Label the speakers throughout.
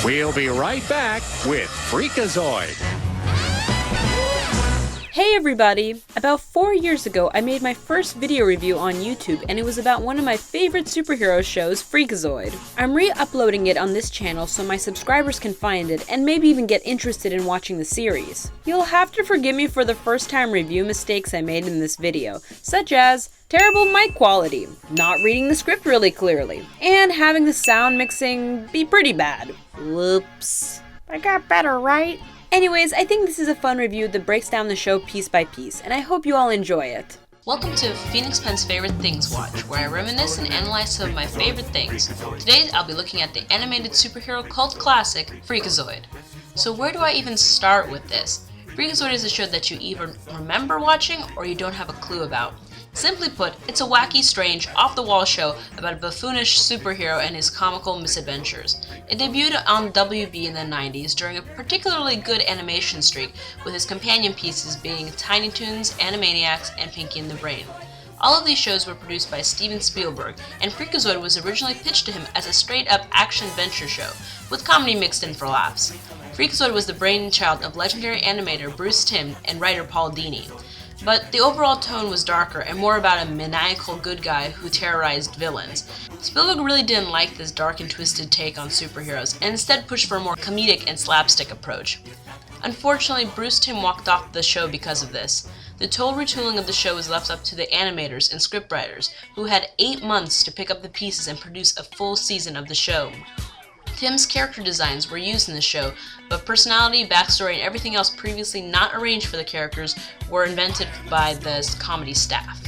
Speaker 1: We'll be right back with Freakazoid.
Speaker 2: Hey everybody! About 4 years ago, I made my first video review on YouTube, and it was about one of my favorite superhero shows, Freakazoid. I'm re-uploading it on this channel so my subscribers can find it, and maybe even get interested in watching the series. You'll have to forgive me for the first time review mistakes I made in this video, such as terrible mic quality, not reading the script really clearly, and having the sound mixing be pretty bad. Whoops. I got better, right? Anyways, I think this is a fun review that breaks down the show piece by piece, and I hope you all enjoy it.
Speaker 3: Welcome to Phoenixpen's Favorite Things Watch, where I reminisce and analyze some of my favorite things. Today, I'll be looking at the animated superhero cult classic, Freakazoid. So where do I even start with this? Freakazoid is a show that you either remember watching or you don't have a clue about. Simply put, it's a wacky, strange, off-the-wall show about a buffoonish superhero and his comical misadventures. It debuted on WB in the 90s during a particularly good animation streak, with his companion pieces being Tiny Toons, Animaniacs, and Pinky and the Brain. All of these shows were produced by Steven Spielberg, and Freakazoid was originally pitched to him as a straight-up action-adventure show, with comedy mixed in for laughs. Freakazoid was the brainchild of legendary animator Bruce Timm and writer Paul Dini. But the overall tone was darker and more about a maniacal good guy who terrorized villains. Spielberg really didn't like this dark and twisted take on superheroes, and instead pushed for a more comedic and slapstick approach. Unfortunately, Bruce Timm walked off the show because of this. The total retooling of the show was left up to the animators and scriptwriters, who had 8 months to pick up the pieces and produce a full season of the show. Timm's character designs were used in the show, but personality, backstory, and everything else previously not arranged for the characters were invented by the comedy staff.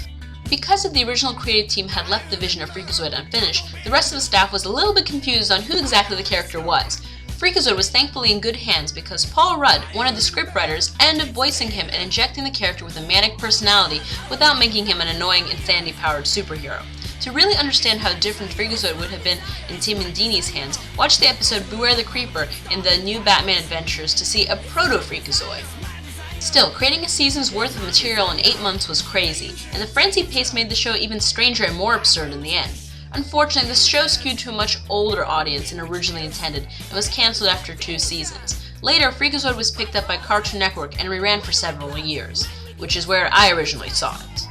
Speaker 3: Because the original creative team had left the vision of Freakazoid unfinished, the rest of the staff was a little bit confused on who exactly the character was. Freakazoid was thankfully in good hands because Paul Rudd, one of the scriptwriters, ended up voicing him and injecting the character with a manic personality without making him an annoying, insanity-powered superhero. To really understand how different Freakazoid would have been in Tim and Dini's hands, watch the episode Beware the Creeper in the New Batman Adventures to see a proto-Freakazoid. Still, creating a season's worth of material in 8 months was crazy, and the frenzied pace made the show even stranger and more absurd in the end. Unfortunately, the show skewed to a much older audience than originally intended and was cancelled after 2 seasons. Later, Freakazoid was picked up by Cartoon Network and reran for several years, which is where I originally saw it.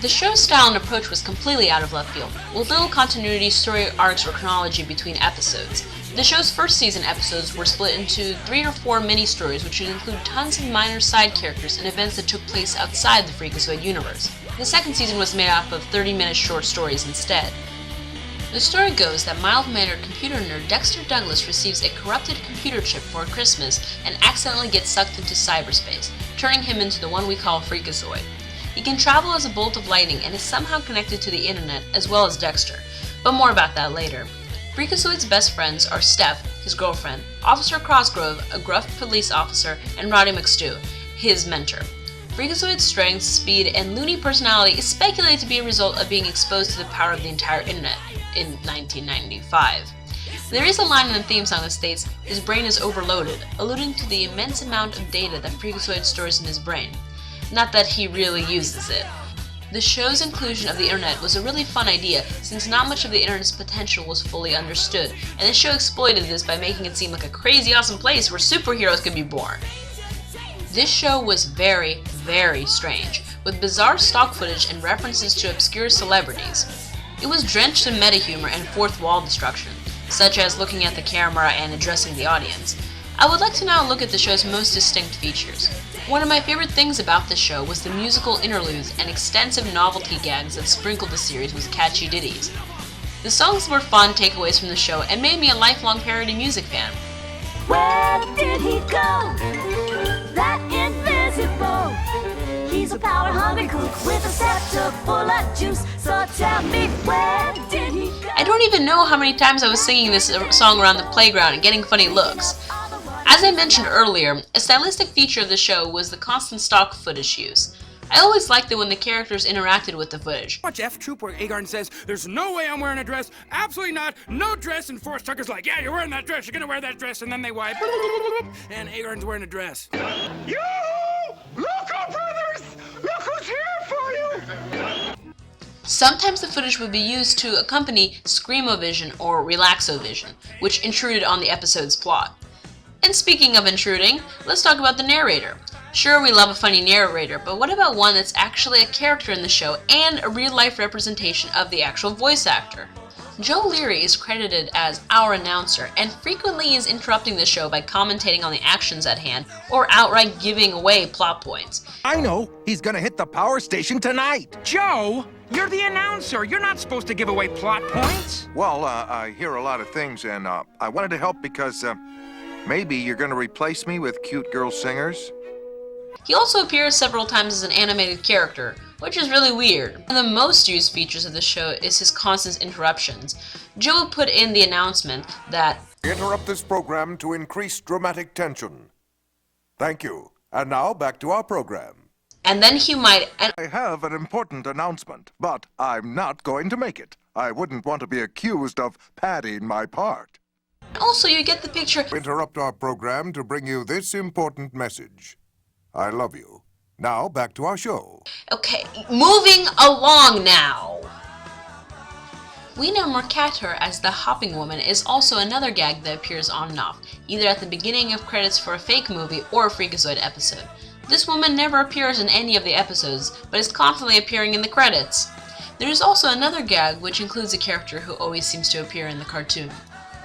Speaker 3: The show's style and approach was completely out of left field, with little continuity, story arcs, or chronology between episodes. The show's first season episodes were split into 3 or 4 mini-stories, which would include tons of minor side characters and events that took place outside the Freakazoid universe. The second season was made up of 30-minute short stories instead. The story goes that mild-mannered computer nerd Dexter Douglas receives a corrupted computer chip for Christmas and accidentally gets sucked into cyberspace, turning him into the one we call Freakazoid. He can travel as a bolt of lightning and is somehow connected to the internet as well as Dexter, but more about that later. Freakazoid's best friends are Steph, his girlfriend, Officer Crossgrove, a gruff police officer, and Roddy McStew, his mentor. Freakazoid's strength, speed, and loony personality is speculated to be a result of being exposed to the power of the entire internet in 1995. There is a line in the theme song that states, "His brain is overloaded," alluding to the immense amount of data that Freakazoid stores in his brain. Not that he really uses it. The show's inclusion of the internet was a really fun idea, since not much of the internet's potential was fully understood, and the show exploited this by making it seem like a crazy awesome place where superheroes could be born. This show was very, very strange, with bizarre stock footage and references to obscure celebrities. It was drenched in meta-humor and fourth wall destruction, such as looking at the camera and addressing the audience. I would like to now look at the show's most distinct features. One of my favorite things about this show was the musical interludes and extensive novelty gags that sprinkled the series with catchy ditties. The songs were fun takeaways from the show and made me a lifelong parody music fan.
Speaker 4: Where did he go? That invisible. He's a power-hungry cook with a scepter full of juice. So tell me, where did he go?
Speaker 3: I don't even know how many times I was singing this song around the playground and getting funny looks. As I mentioned earlier, a stylistic feature of the show was the constant stock footage use. I always liked it when the characters interacted with the footage.
Speaker 5: Watch F Troop where Agarn says, "There's no way I'm wearing a dress, absolutely not, no dress," and Forrest Tucker's like, "Yeah, you're wearing that dress, you're gonna wear that dress," and then they wipe, and Agarn's wearing a dress.
Speaker 6: Yoo-hoo! Look, brothers! Look who's here for you!
Speaker 3: Sometimes the footage would be used to accompany screamo-vision or relaxo-vision, which intruded on the episode's plot. And speaking of intruding, let's talk about the narrator. Sure, we love a funny narrator, but what about one that's actually a character in the show and a real-life representation of the actual voice actor? Joe Leary is credited as our announcer and frequently is interrupting the show by commentating on the actions at hand or outright giving away plot points.
Speaker 6: I know! He's gonna hit the power station tonight!
Speaker 5: Joe, you're the announcer. You're not supposed to give away plot points.
Speaker 7: Well, I hear a lot of things, and I wanted to help because maybe you're gonna replace me with cute girl singers?
Speaker 3: He also appears several times as an animated character, which is really weird. One of the most used features of the show is his constant interruptions. Joe put in the announcement that
Speaker 8: interrupt this program to increase dramatic tension. Thank you. And now back to our program.
Speaker 3: and then he might...
Speaker 7: I have an important announcement, but I'm not going to make it. I wouldn't want to be accused of padding my part.
Speaker 3: Also, you get the picture.
Speaker 8: Interrupt our program to bring you this important message. I love you. Now, back to our show.
Speaker 3: Okay, moving along now. Weena Mercator as the Hopping Woman is also another gag that appears on and off, either at the beginning of credits for a fake movie or a Freakazoid episode. This woman never appears in any of the episodes, but is constantly appearing in the credits. There is also another gag which includes a character who always seems to appear in the cartoon.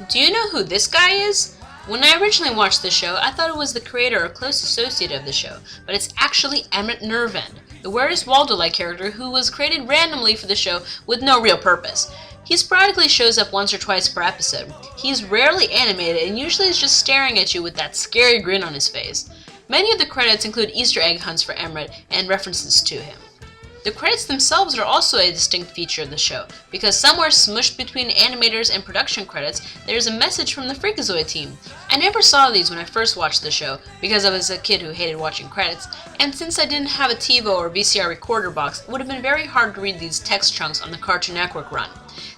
Speaker 3: Do you know who this guy is? When I originally watched the show, I thought it was the creator or close associate of the show, but it's actually Emmett Nervin, the Where's Waldo-like character who was created randomly for the show with no real purpose. He sporadically shows up once or twice per episode. He's rarely animated and usually is just staring at you with that scary grin on his face. Many of the credits include Easter egg hunts for Emmett and references to him. The credits themselves are also a distinct feature of the show, because somewhere smushed between animators and production credits, there's a message from the Freakazoid team. I never saw these when I first watched the show, because I was a kid who hated watching credits, and since I didn't have a TiVo or VCR recorder box, it would have been very hard to read these text chunks on the Cartoon Network run.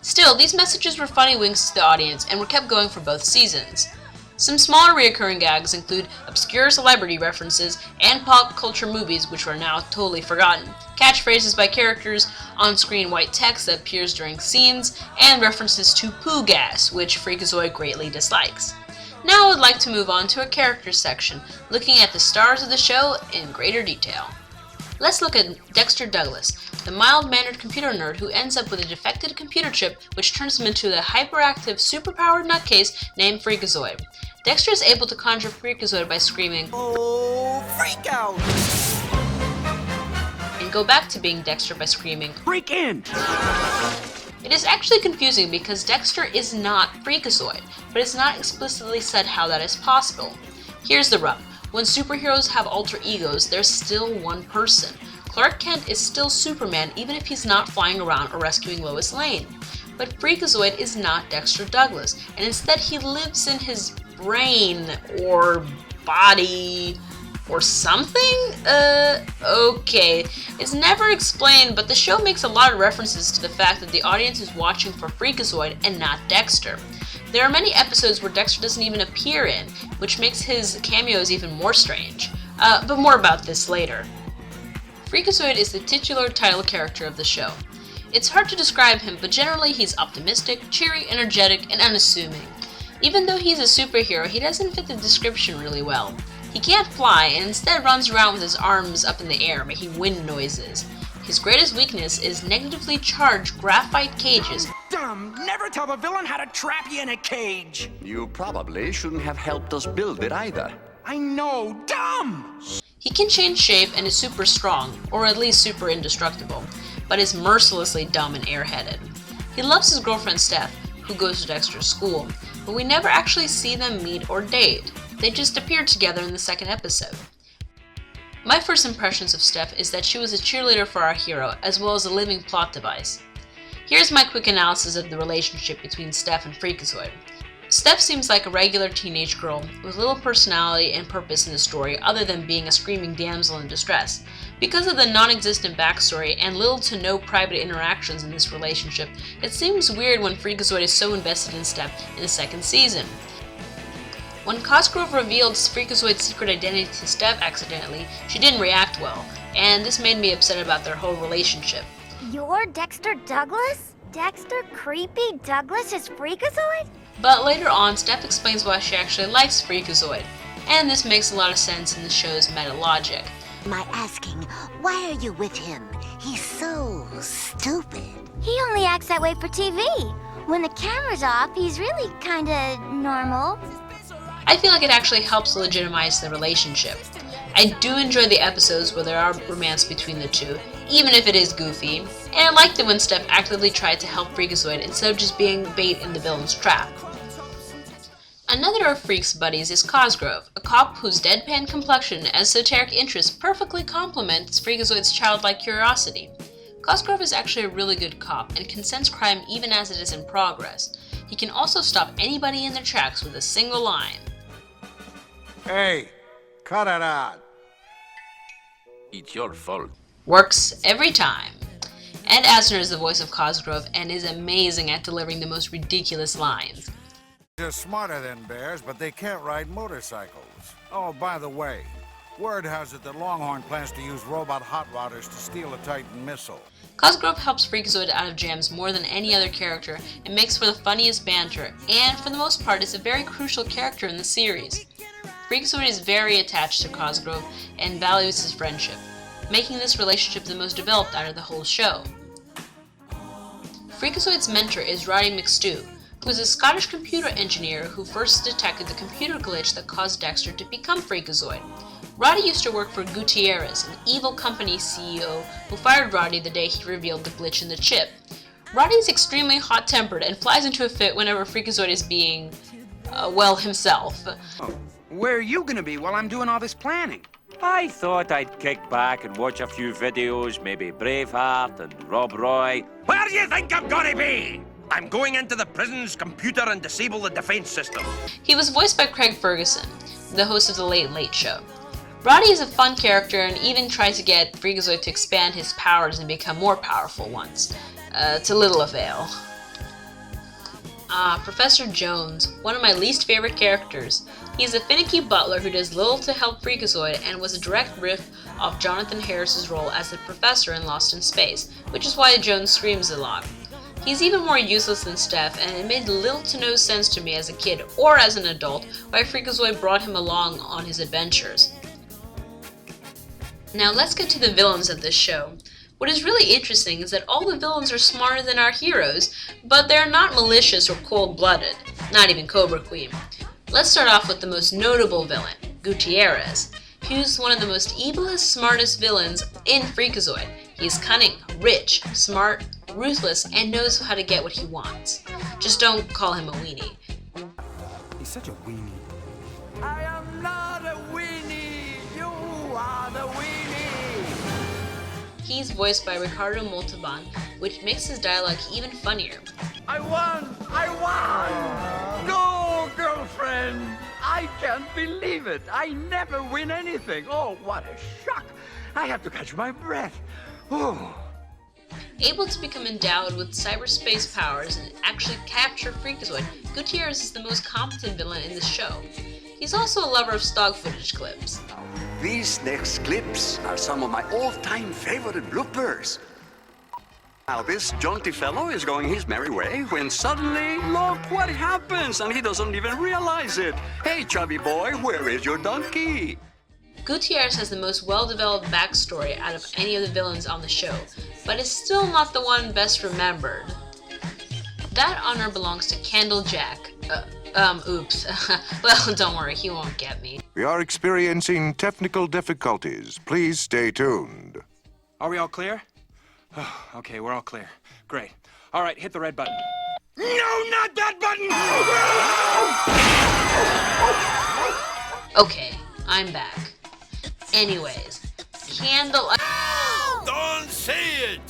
Speaker 3: Still, these messages were funny winks to the audience and were kept going for both seasons. Some smaller recurring gags include obscure celebrity references and pop culture movies which were now totally forgotten, catchphrases by characters, on-screen white text that appears during scenes, and references to poo gas, which Freakazoid greatly dislikes. Now I would like to move on to a characters section, looking at the stars of the show in greater detail. Let's look at Dexter Douglas, the mild-mannered computer nerd who ends up with a defected computer chip which turns him into the hyperactive, superpowered nutcase named Freakazoid. Dexter is able to conjure Freakazoid by screaming,
Speaker 6: Oh, freak out!
Speaker 3: and go back to being Dexter by screaming,
Speaker 5: Freak in!
Speaker 3: It is actually confusing because Dexter is not Freakazoid, but it's not explicitly said how that is possible. Here's the rub. When superheroes have alter egos, they're still one person. Clark Kent is still Superman even if he's not flying around or rescuing Lois Lane. But Freakazoid is not Dexter Douglas, and instead he lives in his brain, or body, or something? Okay. It's never explained, but the show makes a lot of references to the fact that the audience is watching for Freakazoid and not Dexter. There are many episodes where Dexter doesn't even appear in, which makes his cameos even more strange. But more about this later. Freakazoid is the titular title character of the show. It's hard to describe him, but generally he's optimistic, cheery, energetic, and unassuming. Even though he's a superhero, he doesn't fit the description really well. He can't fly, and instead runs around with his arms up in the air, making wind noises. His greatest weakness is negatively charged graphite cages.
Speaker 5: Dumb! Never tell the villain how to trap you in a cage!
Speaker 9: You probably shouldn't have helped us build it either.
Speaker 5: I know! Dumb!
Speaker 3: He can change shape and is super strong, or at least super indestructible, but is mercilessly dumb and airheaded. He loves his girlfriend Steph, who goes to Dexter's school, but we never actually see them meet or date. They just appear together in the second episode. My first impressions of Steph is that she was a cheerleader for our hero, as well as a living plot device. Here's my quick analysis of the relationship between Steph and Freakazoid. Steph seems like a regular teenage girl, with little personality and purpose in the story other than being a screaming damsel in distress. Because of the non-existent backstory and little to no private interactions in this relationship, it seems weird when Freakazoid is so invested in Steph in the second season. When Cosgrove revealed Freakazoid's secret identity to Steph accidentally, she didn't react well, and this made me upset about their whole relationship.
Speaker 4: You're Dexter Douglas? Dexter Creepy Douglas is Freakazoid?
Speaker 3: But later on, Steph explains why she actually likes Freakazoid, and this makes a lot of sense in the show's meta logic.
Speaker 10: My asking, why are you with him? He's so stupid.
Speaker 4: He only acts that way for TV. When the camera's off, he's really kinda normal.
Speaker 3: I feel like it actually helps legitimize the relationship. I do enjoy the episodes where there are romance between the two, even if it is goofy, and I liked it when Steph actively tried to help Freakazoid instead of just being bait in the villain's trap. Another of Freak's buddies is Cosgrove, a cop whose deadpan complexion and esoteric interests perfectly complements Freakazoid's childlike curiosity. Cosgrove is actually a really good cop and can sense crime even as it is in progress. He can also stop anybody in their tracks with a single line.
Speaker 6: Hey, cut it out.
Speaker 9: It's your fault.
Speaker 3: Works every time. Ed Asner is the voice of Cosgrove and is amazing at delivering the most ridiculous lines.
Speaker 11: They're smarter than bears, but they can't ride motorcycles. Oh, by the way, word has it that Longhorn plans to use robot hot rodders to steal a Titan missile.
Speaker 3: Cosgrove helps Freakazoid out of jams more than any other character and makes for the funniest banter, and for the most part is a very crucial character in the series. Freakazoid is very attached to Cosgrove and values his friendship, making this relationship the most developed out of the whole show. Freakazoid's mentor is Roddy McStew, who is a Scottish computer engineer who first detected the computer glitch that caused Dexter to become Freakazoid. Roddy used to work for Gutierrez, an evil company CEO who fired Roddy the day he revealed the glitch in the chip. Roddy is extremely hot-tempered and flies into a fit whenever Freakazoid is being, himself.
Speaker 5: Oh, where are you gonna be while I'm doing all this planning?
Speaker 12: I thought I'd kick back and watch a few videos, maybe Braveheart and Rob Roy.
Speaker 13: Where do you think I'm gonna be? I'm going into the prison's computer and disable the defense system.
Speaker 3: He was voiced by Craig Ferguson, the host of The Late Late Show. Roddy is a fun character and even tried to get Freakazoid to expand his powers and become more powerful once, to little avail. Professor Jones, one of my least favorite characters. He's a finicky butler who does little to help Freakazoid and was a direct riff off Jonathan Harris's role as the professor in Lost in Space, which is why Jones screams a lot. He's even more useless than Steph, and it made little to no sense to me as a kid or as an adult why Freakazoid brought him along on his adventures. Now let's get to the villains of this show. What is really interesting is that all the villains are smarter than our heroes, but they're not malicious or cold-blooded, not even Cobra Queen. Let's start off with the most notable villain, Gutierrez. He's one of the most evilest, smartest villains in Freakazoid. He's cunning, rich, smart, ruthless, and knows how to get what he wants. Just don't call him a weenie.
Speaker 5: He's such a weenie.
Speaker 6: I am not a weenie. You are the weenie.
Speaker 3: He's voiced by Ricardo Montalban, which makes his dialogue even funnier.
Speaker 6: I won! I won! Go, girlfriend! I can't believe it! I never win anything! Oh, what a shock! I have to catch my breath. Oh.
Speaker 3: Able to become endowed with cyberspace powers and actually capture Freakazoid, Gutierrez is the most competent villain in the show. He's also a lover of stock footage clips.
Speaker 9: These next clips are some of my all-time favorite bloopers. Now this jaunty fellow is going his merry way when suddenly, look what happens, and he doesn't even realize it. Hey, chubby boy, where is your donkey?
Speaker 3: Gutierrez has the most well-developed backstory out of any of the villains on the show, but is still not the one best remembered. That honor belongs to Candle Jack. Oops. Well, don't worry, he won't get me.
Speaker 7: We are experiencing technical difficulties. Please stay tuned.
Speaker 5: Are we all clear? Okay, we're all clear. Great. All right, hit the red button.
Speaker 13: No, not that
Speaker 3: button! Okay, I'm back. Anyways, Candle...
Speaker 13: Don't say it!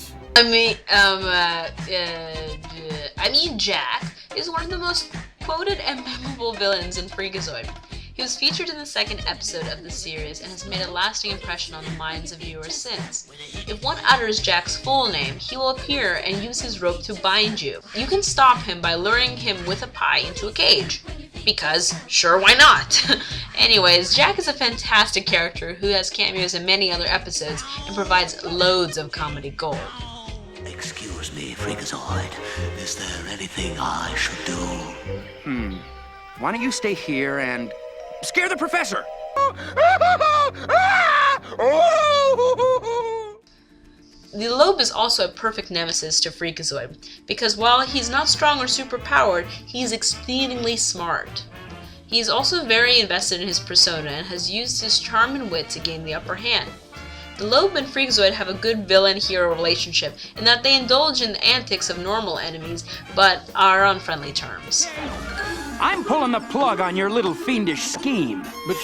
Speaker 3: Jack is one of the most quoted and memorable villains in Freakazoid. He was featured in the second episode of the series and has made a lasting impression on the minds of viewers since. If one utters Jack's full name, he will appear and use his rope to bind you. You can stop him by luring him with a pie into a cage. Because, sure, why not? Anyways, Jack is a fantastic character who has cameos in many other episodes and provides loads of comedy gold.
Speaker 14: Excuse me, Freakazoid. Is there anything I should do?
Speaker 5: Why don't you stay here and scare the professor?
Speaker 3: The Lobe is also a perfect nemesis to Freakazoid, because while he's not strong or superpowered, he's exceedingly smart. He is also very invested in his persona and has used his charm and wit to gain the upper hand. The Lobe and Freakazoid have a good villain-hero relationship in that they indulge in the antics of normal enemies, but are on friendly terms.
Speaker 5: I'm pulling the plug on your little fiendish scheme.
Speaker 11: But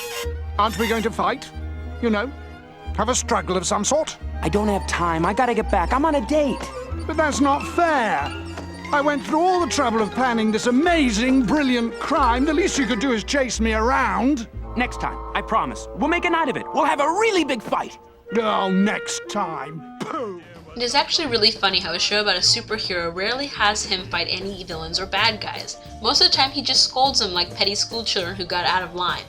Speaker 11: aren't we going to fight? You know, have a struggle of some sort?
Speaker 5: I don't have time. I gotta get back. I'm on a date.
Speaker 11: But that's not fair. I went through all the trouble of planning this amazing, brilliant crime. The least you could do is chase me around.
Speaker 5: Next time, I promise. We'll make a night of it. We'll have a really big fight.
Speaker 11: Oh, next time. Pooh.
Speaker 3: It is actually really funny how a show about a superhero rarely has him fight any villains or bad guys. Most of the time he just scolds them like petty schoolchildren who got out of line.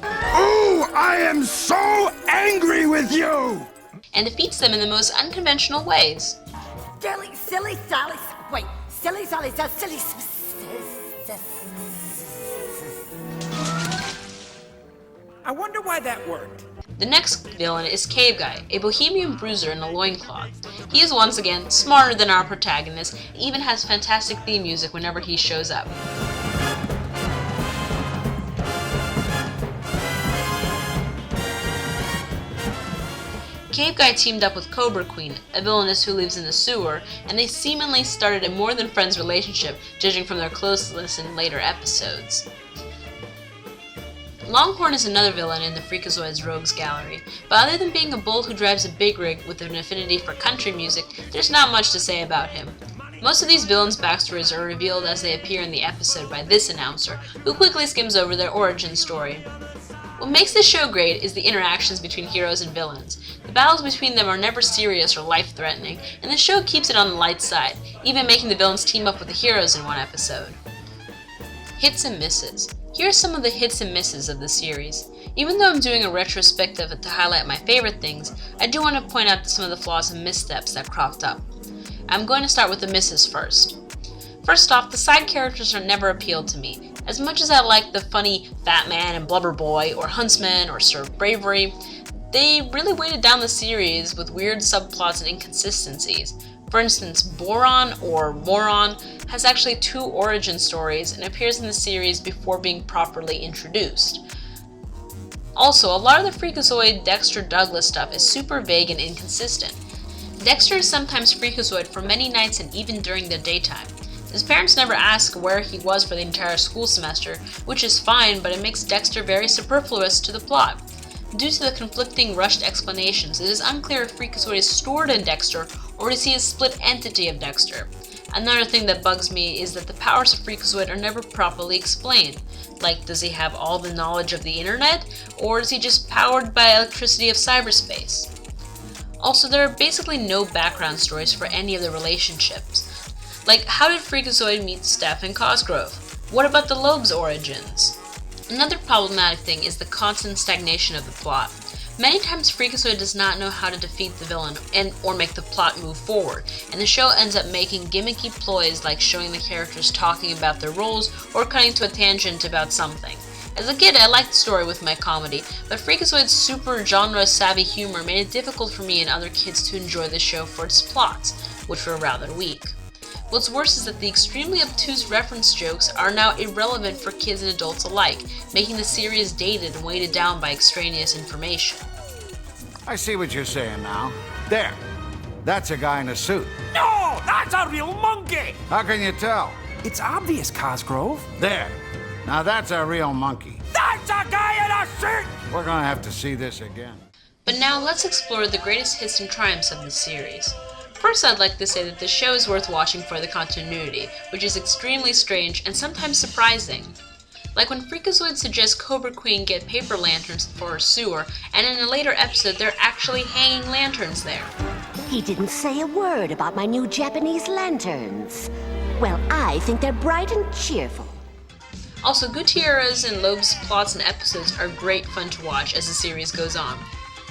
Speaker 11: Oh, I am so angry with you!
Speaker 3: And defeats them in the most unconventional ways.
Speaker 4: Silly Sally. Wait, silly Sally says silly.
Speaker 5: I wonder why that worked.
Speaker 3: The next villain is Cave Guy, a bohemian bruiser in a loincloth. He is once again smarter than our protagonist, and even has fantastic theme music whenever he shows up. Cave Guy teamed up with Cobra Queen, a villainess who lives in the sewer, and they seemingly started a more than friends relationship, judging from their closeness in later episodes. Longhorn is another villain in the Freakazoid's Rogues Gallery, but other than being a bull who drives a big rig with an affinity for country music, there's not much to say about him. Most of these villains' backstories are revealed as they appear in the episode by this announcer, who quickly skims over their origin story. What makes this show great is the interactions between heroes and villains. The battles between them are never serious or life-threatening, and the show keeps it on the light side, even making the villains team up with the heroes in one episode. Hits and misses. Here are some of the hits and misses of the series. Even though I'm doing a retrospective to highlight my favorite things, I do want to point out some of the flaws and missteps that cropped up. I'm going to start with the misses first. First off, the side characters are never appealed to me. As much as I like the funny Fat Man and Blubber Boy, or Huntsman, or Sir Bravery, they really weighted down the series with weird subplots and inconsistencies. For instance, Boron, or Moron, has actually 2 origin stories and appears in the series before being properly introduced. Also, a lot of the Freakazoid Dexter Douglas stuff is super vague and inconsistent. Dexter is sometimes Freakazoid for many nights and even during the daytime. His parents never ask where he was for the entire school semester, which is fine, but it makes Dexter very superfluous to the plot. Due to the conflicting, rushed explanations, it is unclear if Freakazoid is stored in Dexter or is he a split entity of Dexter. Another thing that bugs me is that the powers of Freakazoid are never properly explained. Like, does he have all the knowledge of the internet, or is he just powered by electricity of cyberspace? Also, there are basically no background stories for any of the relationships. Like, how did Freakazoid meet Steph and Cosgrove? What about the Lobe's origins? Another problematic thing is the constant stagnation of the plot. Many times Freakazoid does not know how to defeat the villain or make the plot move forward, and the show ends up making gimmicky ploys like showing the characters talking about their roles or cutting to a tangent about something. As a kid, I liked the story with my comedy, but Freakazoid's super genre-savvy humor made it difficult for me and other kids to enjoy the show for its plots, which were rather weak. What's worse is that the extremely obtuse reference jokes are now irrelevant for kids and adults alike, making the series dated and weighted down by extraneous information.
Speaker 11: I see what you're saying now. There. That's a guy in a suit.
Speaker 5: No! That's a real monkey!
Speaker 11: How can you tell?
Speaker 5: It's obvious, Cosgrove.
Speaker 11: There. Now that's a real monkey.
Speaker 5: That's a guy in a suit!
Speaker 11: We're gonna have to see this again.
Speaker 3: But now let's explore the greatest hits and triumphs of the series. First, I'd like to say that the show is worth watching for the continuity, which is extremely strange and sometimes surprising. Like when Freakazoid suggests Cobra Queen get paper lanterns for her sewer, and in a later episode they're actually hanging lanterns there.
Speaker 10: He didn't say a word about my new Japanese lanterns. Well, I think they're bright and cheerful.
Speaker 3: Also, Gutierrez and Loeb's plots and episodes are great fun to watch as the series goes on.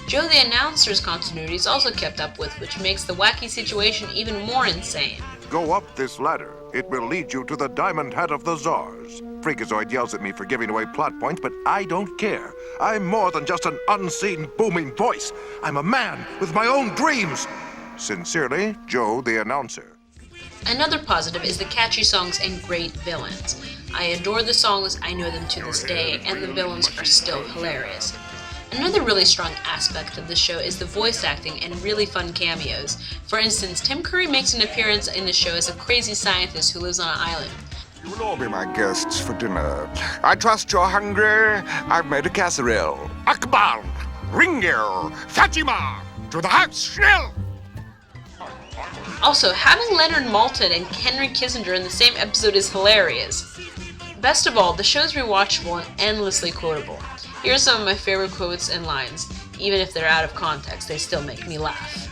Speaker 3: Joe the announcer's continuity is also kept up with, which makes the wacky situation even more insane.
Speaker 8: Go up this ladder. It will lead you to the diamond hat of the Czars. Freakazoid yells at me for giving away plot points, but I don't care. I'm more than just an unseen booming voice. I'm a man with my own dreams. Sincerely, Joe the announcer.
Speaker 3: Another positive is the catchy songs and great villains. I adore the songs, I know them to this day, and the villains are still hilarious. Another really strong aspect of the show is the voice acting and really fun cameos. For instance, Tim Curry makes an appearance in the show as a crazy scientist who lives on an island.
Speaker 15: You will all be my guests for dinner. I trust you're hungry. I've made a casserole.
Speaker 13: Akbar! Ringir! Fatima! To the house, schnell!
Speaker 3: Also, having Leonard Maltin and Henry Kissinger in the same episode is hilarious. Best of all, the show is rewatchable and endlessly quotable. Here are some of my favorite quotes and lines. Even if they're out of context, they still make me laugh.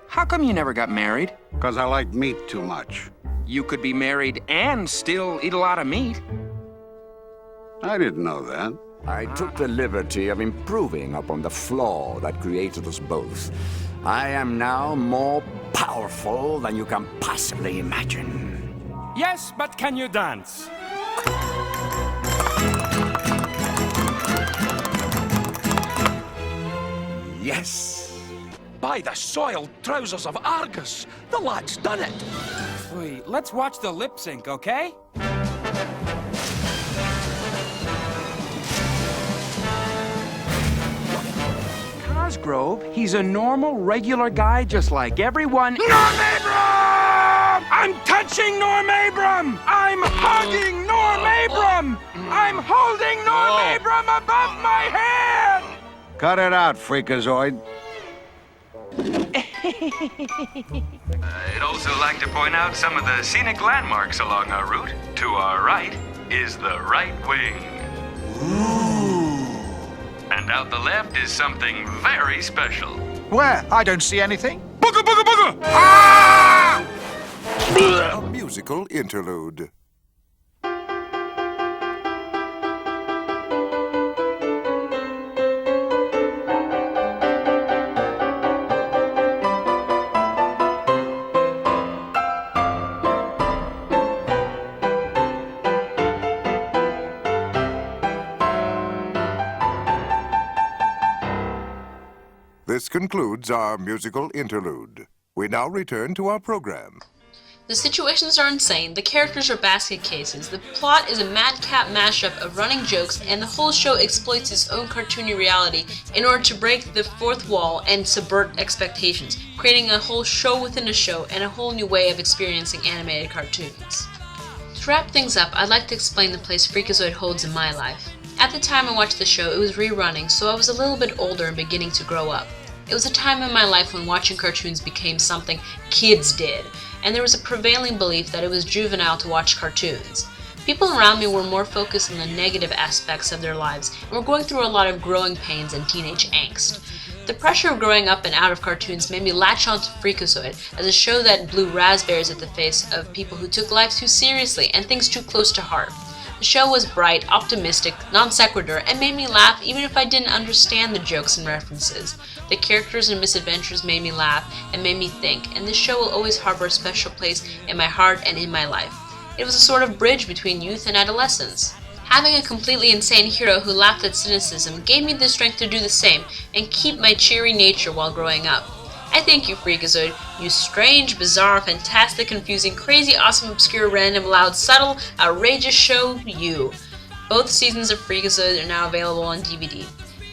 Speaker 5: How come you never got married?
Speaker 11: Because I like meat too much.
Speaker 5: You could be married and still eat a lot of meat.
Speaker 11: I didn't know that.
Speaker 16: I took the liberty of improving upon the flaw that created us both. I am now more powerful than you can possibly imagine.
Speaker 5: Yes, but can you dance?
Speaker 16: Yes.
Speaker 13: By the soiled trousers of Argus, the lad's done it.
Speaker 5: Wait, let's watch the lip sync, okay? Cosgrove, he's a normal, regular guy just like everyone. Norm Abram! I'm touching Norm Abram! I'm hugging Norm Abram! I'm holding Norm Abram above my head!
Speaker 11: Cut it out, Freakazoid.
Speaker 17: I'd also like to point out some of the scenic landmarks along our route. To our right is the right wing. Ooh. And out the left is something very special.
Speaker 15: Where? I don't see anything.
Speaker 13: Booga, booga, booga! Ah!
Speaker 8: A musical interlude. This concludes our musical interlude. We now return to our program.
Speaker 3: The situations are insane, the characters are basket cases, the plot is a madcap mashup of running jokes, and the whole show exploits its own cartoony reality in order to break the fourth wall and subvert expectations, creating a whole show within a show and a whole new way of experiencing animated cartoons. To wrap things up, I'd like to explain the place Freakazoid holds in my life. At the time I watched the show, it was rerunning, so I was a little bit older and beginning to grow up. It was a time in my life when watching cartoons became something kids did, and there was a prevailing belief that it was juvenile to watch cartoons. People around me were more focused on the negative aspects of their lives and were going through a lot of growing pains and teenage angst. The pressure of growing up and out of cartoons made me latch on to Freakazoid as a show that blew raspberries at the face of people who took life too seriously and things too close to heart. The show was bright, optimistic, non sequitur, and made me laugh even if I didn't understand the jokes and references. The characters and misadventures made me laugh and made me think, and this show will always harbor a special place in my heart and in my life. It was a sort of bridge between youth and adolescence. Having a completely insane hero who laughed at cynicism gave me the strength to do the same and keep my cheery nature while growing up. I thank you, Freakazoid, you strange, bizarre, fantastic, confusing, crazy, awesome, obscure, random, loud, subtle, outrageous show, you. Both seasons of Freakazoid are now available on DVD.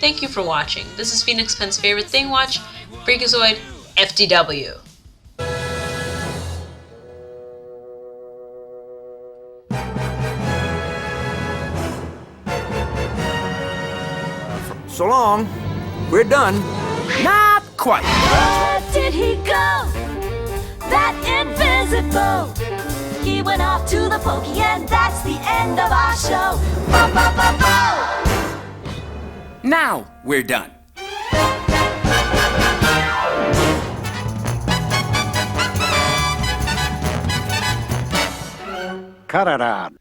Speaker 3: Thank you for watching. This is Phoenixpen's favorite thing watch, Freakazoid, FTW.
Speaker 16: So long. We're done.
Speaker 5: Not quite.
Speaker 4: Where did he go? That invisible. He went off to the pokey, and that's the end of our show. Bo, bo, bo, bo.
Speaker 5: Now we're done.
Speaker 11: Cut it out.